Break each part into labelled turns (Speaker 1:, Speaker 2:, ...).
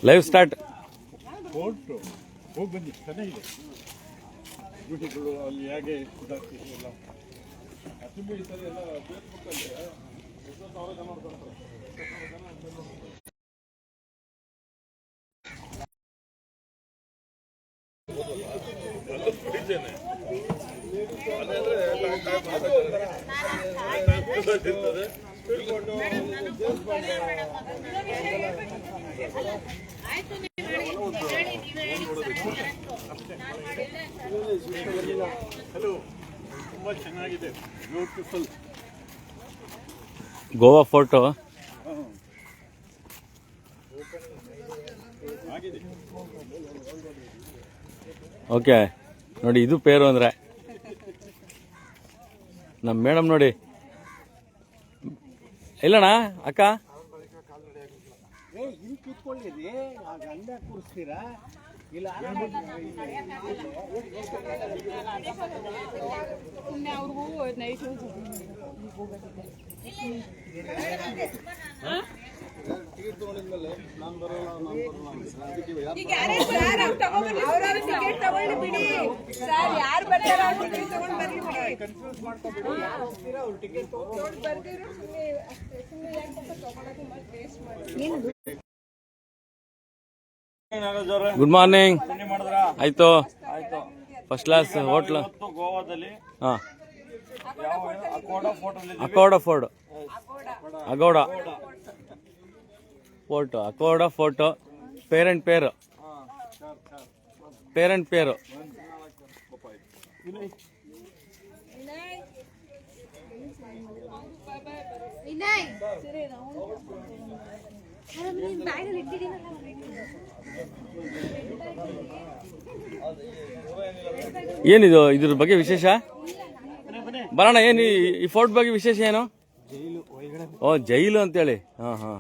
Speaker 1: Live start.
Speaker 2: ಹೋಗಿ ಬನ್ನಿ, ಚೆನ್ನಾಗಿದೆ ಗುಡಿಗಳು ಅಲ್ಲಿ ಹೇಗೆ ಇದಾಗ್ತಿದೆಯಲ್ಲ ತುಂಬ ಈ ಸರಿ ಎಲ್ಲ ಫೇಸ್ಬುಕ್ಕಲ್ಲಿ ಎಷ್ಟೋ ಸಾವಿರ ಜನ ನೋಡ್ಕೊಳ್ತಾರೆ. ಹಲೋ, ತುಂಬಾ ಚೆನ್ನಾಗಿದೆ, ಬ್ಯೂಟಿಫುಲ್
Speaker 1: ಗೋವಾ ಫೋಟೋ
Speaker 2: ಆಗಿದೆ.
Speaker 1: ಓಕೆ ನೋಡಿ, ಇದು ಪೇರು ಅಂದರೆ ನಮ್ಮ ಮೇಡಮ್ ನೋಡಿ. ಇಲ್ಲಣ್ಣ ಅಕ್ಕ
Speaker 3: ಇಲ್ಲಿ ಕೂತ್ಕೊಳ್ಳಿರಿ, ಗಂಡ ಕೂರಿಸ್ತೀರಾ ಇಲ್ಲ
Speaker 4: ಅವ್ರಿಗೂ ನೈಟ್
Speaker 3: ಟಿಕೆಟ್ ತಗೊಂಡಿದ್ಮೇಲೆ ನಾನು ಬರೋಲ್ಲ
Speaker 4: ಟಿಕೆಟ್ ತಗೊಳ್ಳಿ ಬಿಡಿ ಸರ್, ಯಾರು ಬರ್ತಾರ ಟಿಕೆಟ್ ತಗೊಂಡು ಬರ್ಲಿ ಬಿಡಿ.
Speaker 3: ಕನ್ಫ್ಯೂಸ್ ಮಾಡ್ಕೊಬಿಡಿ, ಆಗ್ತೀರಾ ಅವ್ರು ಟಿಕೆಟ್ ತಗೊಂಡು
Speaker 4: ಬರ್ದಿರೋ
Speaker 1: ಗುಡ್ ಮಾರ್ನಿಂಗ್. ಆಯ್ತು, ಫಸ್ಟ್ ಕ್ಲಾಸ್ ಹೋಟ್ಲು.
Speaker 2: ಗೋವಾದಲ್ಲಿ
Speaker 1: ಹಾಂ,
Speaker 2: ಅಕೋಡ ಫೋರ್ಟ್
Speaker 1: ಅಗೋಡ ಫೋಟೋ, ಅಕೋಡ ಫೋಟೋ. ಪೇರೆಂಟ್ ಪೇರು, ಪೇರೆಂಟ್ ಪೇರು. ಏನಿದು, ಇದ್ರ ಬಗ್ಗೆ ವಿಶೇಷ ಬರೋಣ. ಏನು ಈ ಫೋರ್ಟ್ ಬಗ್ಗೆ ವಿಶೇಷ ಏನು? ಓ, ಜೈಲು ಅಂತೇಳಿ. ಹಾಂ ಹಾಂ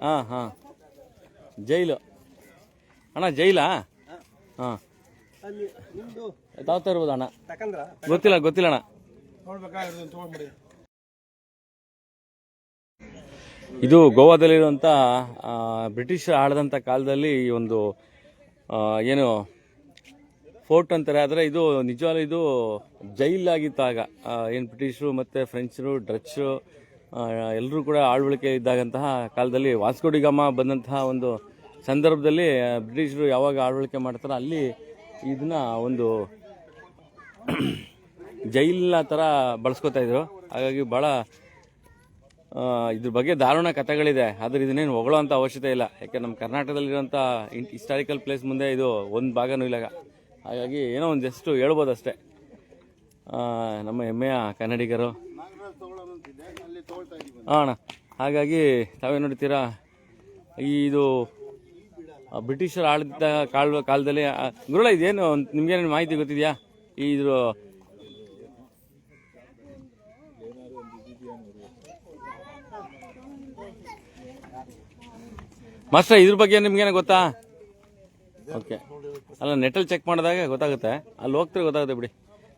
Speaker 1: ಹಾಂ ಹಾಂ, ಜೈಲು ಅಣ್ಣ, ಜೈಲಾ? ಹಾಂ, ತಾವು ತರ್ಬೋದು ಅಣ್ಣ, ಗೊತ್ತಿಲ್ಲ ಅಣ್ಣ. ಇದು ಗೋವಾದಲ್ಲಿರುವಂಥ ಬ್ರಿಟಿಷ್ ಆಳದಂಥ ಕಾಲದಲ್ಲಿ ಈ ಒಂದು ಏನು ಫೋರ್ಟ್ ಅಂತಾರೆ. ಆದರೆ ಇದು ನಿಜವಾಗ್ಲೂ ಇದು ಜೈಲಾಗಿತ್ತು ಆಗ. ಏನು ಬ್ರಿಟಿಷರು ಮತ್ತು ಫ್ರೆಂಚರು, ಡಚ್ಚರು ಎಲ್ಲರೂ ಕೂಡ ಆಳ್ವಳಿಕೆ ಇದ್ದಾಗಂತಹ ಕಾಲದಲ್ಲಿ ವಾಸ್ಕೋ ಡಿ ಗಾಮಾ ಬಂದಂತಹ ಒಂದು ಸಂದರ್ಭದಲ್ಲಿ ಬ್ರಿಟಿಷರು ಯಾವಾಗ ಆಳ್ವಳಿಕೆ ಮಾಡ್ತಾರೋ ಅಲ್ಲಿ ಇದನ್ನ ಒಂದು ಜೈಲಿನ ಥರ ಬಳಸ್ಕೊತಾ ಇದ್ರು. ಹಾಗಾಗಿ ಭಾಳ ಇದ್ರ ಬಗ್ಗೆ ದಾರುಣ ಕಥೆಗಳಿದೆ. ಆದರೆ ಇದನ್ನೇನು ಹೊಗಳೋ ಅಂಥ ಅವಶ್ಯಕತೆ ಇಲ್ಲ, ಯಾಕೆ ನಮ್ಮ ಕರ್ನಾಟಕದಲ್ಲಿರೋಂಥ ಹಿಸ್ಟಾರಿಕಲ್ ಪ್ಲೇಸ್ ಮುಂದೆ ಇದು ಒಂದು ಭಾಗನೂ ಇಲ್ಲ. ಹಾಗಾಗಿ ಏನೋ ಒಂದು ಜಸ್ಟ್ ಹೇಳ್ಬೋದು ಅಷ್ಟೇ. ನಮ್ಮ ಹೆಮ್ಮೆಯ ಕನ್ನಡಿಗರು. ಹಾಂ ಅಣ್ಣ, ಹಾಗಾಗಿ ತಾವೇ ನೋಡ್ತೀರಾ, ಇದು ಬ್ರಿಟಿಷರು ಆಳಿದ ಕಾಲದಲ್ಲಿ ಗುರುಳ ಇದೇನು ನಿಮ್ಗೇನು ಮಾಹಿತಿ ಗೊತ್ತಿದೆಯಾ? ಇದ್ರ ಮಾಸ್ಟರ್, ಇದ್ರ ಬಗ್ಗೆ ನಿಮ್ಗೇನೋ ಗೊತ್ತಾ? ಓಕೆ, ಅಲ್ಲ ನೆಟ್ಟಲ್ಲಿ ಚೆಕ್ ಮಾಡಿದಾಗ ಗೊತ್ತಾಗುತ್ತೆ, ಅಲ್ಲಿ ಹೋಗ್ತಾರೆ ಗೊತ್ತಾಗುತ್ತೆ ಬಿಡಿ.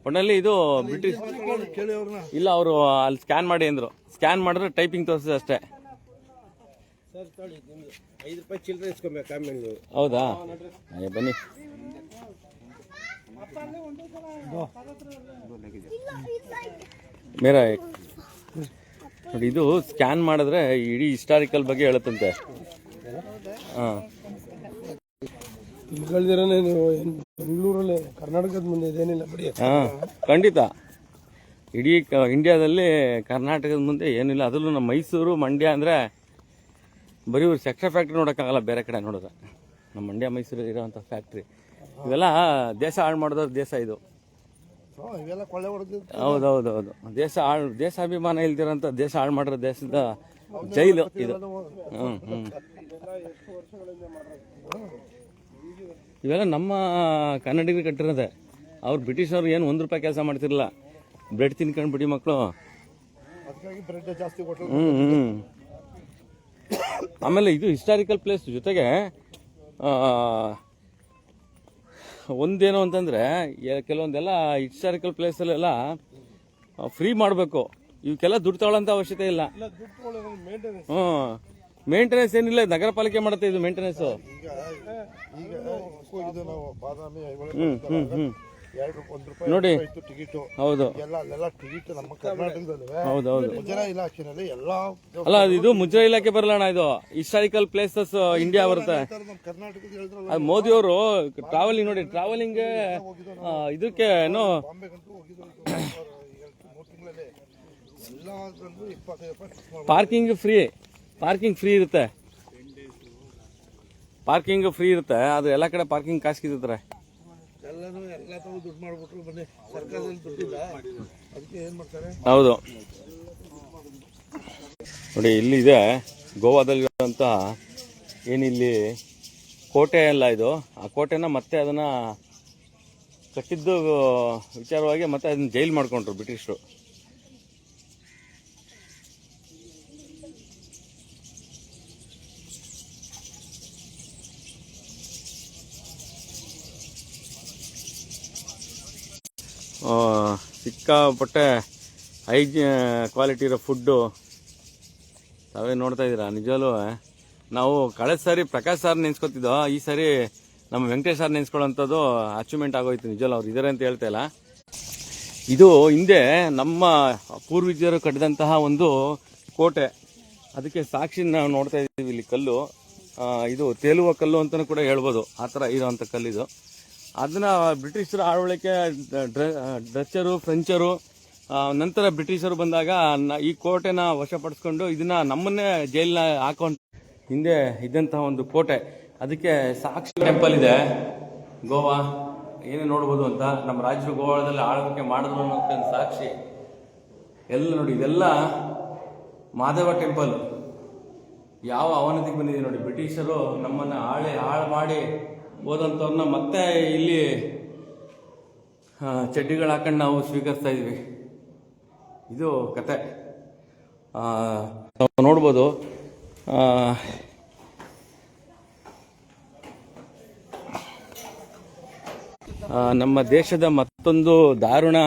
Speaker 1: ಒಟ್ಟಲ್ಲಿ ಇದು ಬ್ರಿಟಿಷ್ ಇಲ್ಲ, ಅವರು ಅಲ್ಲಿ ಸ್ಕ್ಯಾನ್ ಮಾಡಿ ಅಂದರು. ಸ್ಕ್ಯಾನ್ ಮಾಡಿದ್ರೆ ಟೈಪಿಂಗ್ ತೋರಿಸಿದೆ ಅಷ್ಟೇ.
Speaker 3: ₹5 ಚಿಲ್ಲರೆ ಇಸ್ಕೊಬೇಕು ಆಮೇಲೆ.
Speaker 1: ಹೌದಾ? ಬನ್ನಿ. ಮೇರಾ ನೋಡಿ, ಇದು ಸ್ಕ್ಯಾನ್ ಮಾಡಿದ್ರೆ ಇಡೀ ಹಿಸ್ಟಾರಿಕಲ್ ಬಗ್ಗೆ ಹೇಳುತ್ತಂತೆ. ಹಾಂ,
Speaker 3: ನೀವು ಬೆಂಗಳೂರಲ್ಲಿ ಕರ್ನಾಟಕದ ಮುಂದೆ ಇದೇನಿಲ್ಲ ಬಿಡಿ.
Speaker 1: ಹಾಂ, ಖಂಡಿತ ಇಡೀ ಇಂಡಿಯಾದಲ್ಲಿ ಕರ್ನಾಟಕದ ಮುಂದೆ ಏನಿಲ್ಲ. ಅದರಲ್ಲೂ ನಮ್ಮ ಮೈಸೂರು, ಮಂಡ್ಯ ಅಂದರೆ ಬರೀ ಇವ್ರು ಸೆಕ್ಟರ್ ಫ್ಯಾಕ್ಟ್ರಿ ನೋಡೋಕ್ಕಾಗಲ್ಲ ಬೇರೆ ಕಡೆ ನೋಡಿದ್ರೆ. ನಮ್ಮ ಮಂಡ್ಯ ಮೈಸೂರು ಇರೋವಂಥ ಫ್ಯಾಕ್ಟ್ರಿ ಇವೆಲ್ಲ ದೇಶ ಹಾಳು ಮಾಡಿದವ್ರ ದೇಶ ಇದು. ಹೌದೌದೌದು, ದೇಶಾಭಿಮಾನ ಇಲ್ದಿರೋಂಥ ದೇಶ ಹಾಳು ಮಾಡಿರೋ ದೇಶದ ಜೈಲು ಇದು. ಇವೆಲ್ಲ ನಮ್ಮ ಕನ್ನಡಿಗರು ಕಟ್ಟಿರೋದೆ. ಅವ್ರು ಬ್ರಿಟಿಷರು ಏನು ₹1 ಕೆಲಸ ಮಾಡ್ತಿರಲಿಲ್ಲ, ಬ್ರೆಡ್ ತಿನ್ಕೊಂಡು ಬಿಡಿ ಮಕ್ಕಳು. ಆಮೇಲೆ ಇದು ಹಿಸ್ಟಾರಿಕಲ್ ಪ್ಲೇಸ್ ಜೊತೆಗೆ ಒಂದೇನು ಅಂತಂದರೆ ಕೆಲವೊಂದೆಲ್ಲ ಹಿಸ್ಟಾರಿಕಲ್ ಪ್ಲೇಸಲ್ಲೆಲ್ಲ ಫ್ರೀ ಮಾಡಬೇಕು. ಇವಕ್ಕೆಲ್ಲ ದುಡ್ಡು ತಗೊಳ್ಳೋಂಥ ಅವಶ್ಯಕತೆ ಇಲ್ಲ. ಹ್ಞೂ, ಮೇಂಟೆನೆನ್ಸ್ ಏನಿಲ್ಲ, ನಗರ ಪಾಲಿಕೆ ಮಾಡುತ್ತೆ ಇದು ಮೇಂಟೆನೆನ್ಸ್. ನೋಡಿ, ಹೌದು ಹೌದೌದು. ಅಲ್ಲ, ಇದು ಮುಜರಾಯಿ ಇಲಾಖೆ ಬರಲ್ಲ, ಇದು ಹಿಸ್ಟಾರಿಕಲ್ ಪ್ಲೇಸಸ್ ಇಂಡಿಯಾ ಬರುತ್ತೆ. ಅದು ಮೋದಿಯವರು ಟ್ರಾವೆಲಿಂಗ್ ನೋಡಿ, ಟ್ರಾವೆಲಿಂಗ್ ಇದಕ್ಕೆ ಏನೋ ಪಾರ್ಕಿಂಗ್ ಫ್ರೀ ಇರುತ್ತೆ. ಅದು ಎಲ್ಲ ಕಡೆ ಪಾರ್ಕಿಂಗ್ ಕಾಸ್ಕಿದ್ದಾರೆ. ಹೌದು ನೋಡಿ, ಇಲ್ಲಿದೆ ಗೋವಾದಲ್ಲಿರುವಂತ ಏನಿಲ್ಲಿ ಕೋಟೆ ಅಲ್ಲ ಇದು. ಆ ಕೋಟೆನ ಮತ್ತೆ ಅದನ್ನ ಕಟ್ಟಿದ್ದು ವಿಚಾರವಾಗಿ ಮತ್ತೆ ಅದನ್ನ ಜೈಲ್ ಮಾಡ್ಕೊಂಡ್ರು ಬ್ರಿಟಿಷರು. ಸಿಕ್ಕಾಪಟ್ಟೆ ಹೈ ಕ್ವಾಲಿಟಿ ಇರೋ ಫುಡ್ಡು ತಾವೇ ನೋಡ್ತಾ ಇದ್ದೀರಾ. ನಿಜವಲ್ಲೂ ನಾವು ಕಳೆದ ಸಾರಿ ಪ್ರಕಾಶ್ ಸಾರ್ ನೆನ್ಸ್ಕೊತಿದ್ದೋ, ಈ ಸಾರಿ ನಮ್ಮ ವೆಂಕಟೇಶ್ ಸಾರ್ ನೆನ್ಸ್ಕೊಳ್ಳೋಂಥದ್ದು ಅಚೀವ್ಮೆಂಟ್ ಆಗೋಯ್ತು. ನಿಜವಲ್ಲ ಅವ್ರು ಇದ್ದಾರೆ ಅಂತ ಹೇಳ್ತಾ ಇಲ್ಲ. ಇದು ಹಿಂದೆ ನಮ್ಮ ಪೂರ್ವಜರು ಕಟ್ಟಿದಂತಹ ಒಂದು ಕೋಟೆ. ಅದಕ್ಕೆ ಸಾಕ್ಷಿ ನಾವು ನೋಡ್ತಾ ಇದ್ದೀವಿ. ಇಲ್ಲಿ ಕಲ್ಲು, ಇದು ತೇಲುವ ಕಲ್ಲು ಅಂತಲೂ ಕೂಡ ಹೇಳ್ಬೋದು. ಆ ಥರ ಇರೋವಂಥ ಕಲ್ಲಿದು. ಅದನ್ನ ಬ್ರಿಟಿಷರ ಆಳ್ವಳಿಕೆ, ಡಚ್ಚರು, ಫ್ರೆಂಚರು, ನಂತರ ಬ್ರಿಟಿಷರು ಬಂದಾಗ ಈ ಕೋಟೆನ ವಶಪಡಿಸ್ಕೊಂಡು ಇದನ್ನ ನಮ್ಮನ್ನೇ ಜೈಲಿನ ಹಾಕೊಂಡು ಹಿಂದೆ ಇದ್ದಂತಹ ಒಂದು ಕೋಟೆ. ಅದಕ್ಕೆ ಸಾಕ್ಷಿ ಟೆಂಪಲ್ ಇದೆ ಗೋವಾ, ಏನೇ ನೋಡ್ಬೋದು ಅಂತ. ನಮ್ಮ ರಾಜ್ಯರು ಗೋವಾದಲ್ಲಿ ಆಳ್ವಿಕೆ ಮಾಡಿದ್ರು ಅನ್ನೋದಕ್ಕೆ ಸಾಕ್ಷಿ ಎಲ್ಲ ನೋಡಿ. ಇದೆಲ್ಲ ಮಾದೇವ ಟೆಂಪಲ್. ಯಾವ ಅವನತಿಗೆ ಬಂದಿದೆ ನೋಡಿ. ಬ್ರಿಟಿಷರು ನಮ್ಮನ್ನ ಹಾಳು ಮಾಡಿ ಹೋದಂಥವ್ರನ್ನ ಮತ್ತೆ ಇಲ್ಲಿ ಚಡ್ಡಿಗಳು ಹಾಕೊಂಡು ನಾವು ಸ್ವೀಕರಿಸ್ತಾ ಇದೀವಿ. ಇದು ಕತೆ ನೋಡ್ಬೋದು. ನಮ್ಮ ದೇಶದ ಮತ್ತೊಂದು ದಾರುಣ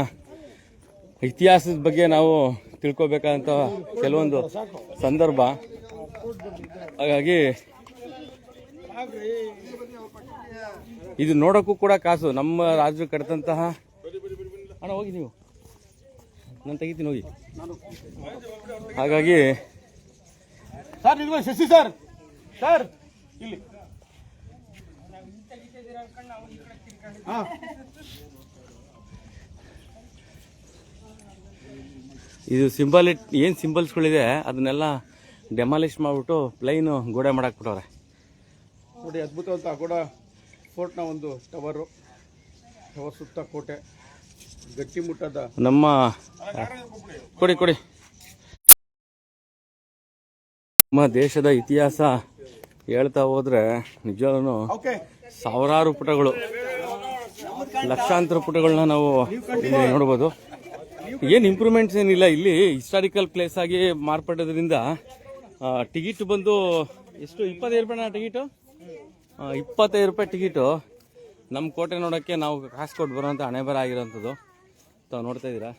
Speaker 1: ಇತಿಹಾಸದ ಬಗ್ಗೆ ನಾವು ತಿಳ್ಕೊಬೇಕಾದಂಥ ಕೆಲವೊಂದು ಸಂದರ್ಭ. ಹಾಗಾಗಿ ಇದು ನೋಡೋಕ್ಕೂ ಕೂಡ ಕಾಸು. ನಮ್ಮ ರಾಜ್ಯ ಕಟ್ಟಿದಂತಹ ಅಣ್ಣ ಹೋಗಿ, ನೀವು ನಾನು ತೆಗಿತೀನಿ ಹೋಗಿ. ಹಾಗಾಗಿ
Speaker 3: ಶಶಿ ಸರ್ ಇಲ್ಲಿ
Speaker 1: ಇದು ಏನು ಸಿಂಬಲ್ಸ್ಗಳಿದೆ ಅದನ್ನೆಲ್ಲ ಡೆಮಾಲಿಷ್ ಮಾಡಿಬಿಟ್ಟು ಪ್ಲೈನ್ ಗೋಡೆ ಮಾಡಾಕ್ಬಿಟ್ಟವ್ರೆ
Speaker 3: ನೋಡಿ. ಅದ್ಭುತವಾದ ಅಗೋಡ ಫೋರ್ಟ್ನ ಒಂದು ಟವರ್ ಸುತ್ತ ಕೋಟೆ ಗಟ್ಟಿಮುಟ್ಟದ
Speaker 1: ನಮ್ಮ ಕೊಡಿ ನಮ್ಮ ದೇಶದ ಇತಿಹಾಸ ಹೇಳ್ತಾ ಹೋದ್ರೆ ನಿಜವಾಗ್ಲೂ ಸಾವಿರಾರು ಪುಟಗಳು, ಲಕ್ಷಾಂತರ ಪುಟಗಳನ್ನ ನಾವು ಇಲ್ಲಿ ನೋಡ್ಬೋದು. ಏನು ಇಂಪ್ರೂವ್ಮೆಂಟ್ಸ್ ಏನಿಲ್ಲ. ಇಲ್ಲಿ ಹಿಸ್ಟಾರಿಕಲ್ ಪ್ಲೇಸ್ ಆಗಿ ಮಾರ್ಪಟ್ಟದ್ರಿಂದ ಟಿಕೆಟ್ ಬಂದು ಎಷ್ಟು 25 ರೂಪಾಯಿನ ಟಿಕೆಟು? 25 ರೂಪಾಯಿ ಟಿಕೆಟು. ನಮ್ಮ ಕೋಟೆ ನೋಡೋಕ್ಕೆ ನಾವು ಕಾಸು ಕೊಟ್ಟು ಬರೋಂಥ ಹಣೆ ಬರ ಆಗಿರೋಂಥದ್ದು ತಾವು ನೋಡ್ತಾ ಇದ್ದೀರಾ.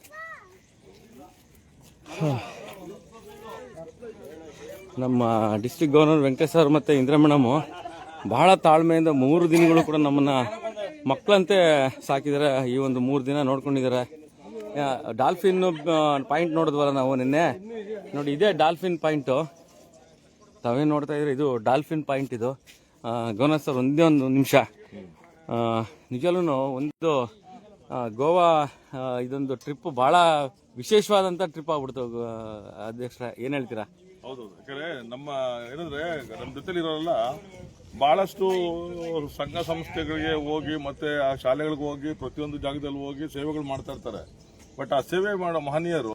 Speaker 1: ನಮ್ಮ ಡಿಸ್ಟ್ರಿಕ್ಟ್ ಗವರ್ನರ್ ವೆಂಕಟೇಶ್ ಸರ್ ಮತ್ತು ಇಂದಿರಾ ಮೇಡಮು ಬಹಳ ತಾಳ್ಮೆಯಿಂದ 3 ದಿನಗಳು ಕೂಡ ನಮ್ಮನ್ನು ಮಕ್ಕಳಂತೆ ಸಾಕಿದ್ದಾರೆ. ಈ ಒಂದು 3 ದಿನ ನೋಡ್ಕೊಂಡಿದ್ದಾರೆ. ಡಾಲ್ಫಿನ್ ಪಾಯಿಂಟ್ ನೋಡಿದ್ವಲ್ಲ ನಾವು ನಿನ್ನೆ ನೋಡಿ. ಇದೇ ಡಾಲ್ಫಿನ್ ಪಾಯಿಂಟು ತಾವೇ ನೋಡ್ತಾ ಇದ್ರೆ. ಇದು ಡಾಲ್ಫಿನ್ ಪಾಯಿಂಟ್. ಇದು ಗವರ್ನರ್ ಸರ್ ಒಂದೇ ಒಂದು ನಿಮಿಷ. ನಿಜವೂ ಒಂದು ಗೋವಾ ಇದೊಂದು ಟ್ರಿಪ್ ಬಹಳ ವಿಶೇಷವಾದಂಥ ಟ್ರಿಪ್ ಆಗ್ಬಿಡ್ತು. ಅಧ್ಯಕ್ಷರ ಏನು ಹೇಳ್ತೀರಾ?
Speaker 2: ಹೌದು, ಯಾಕಂದ್ರೆ ನಮ್ಮ ಜೊತೆಲಿ ಇರೋಲ್ಲ ಬಹಳಷ್ಟು ಸಂಘ ಸಂಸ್ಥೆಗಳಿಗೆ ಹೋಗಿ ಮತ್ತೆ ಆ ಶಾಲೆಗಳಿಗೆ ಹೋಗಿ ಪ್ರತಿಯೊಂದು ಜಾಗದಲ್ಲಿ ಹೋಗಿ ಸೇವೆಗಳು ಮಾಡ್ತಾ ಇರ್ತಾರೆ. ಬಟ್ ಆ ಸೇವೆ ಮಾಡೋ ಮಹನೀಯರು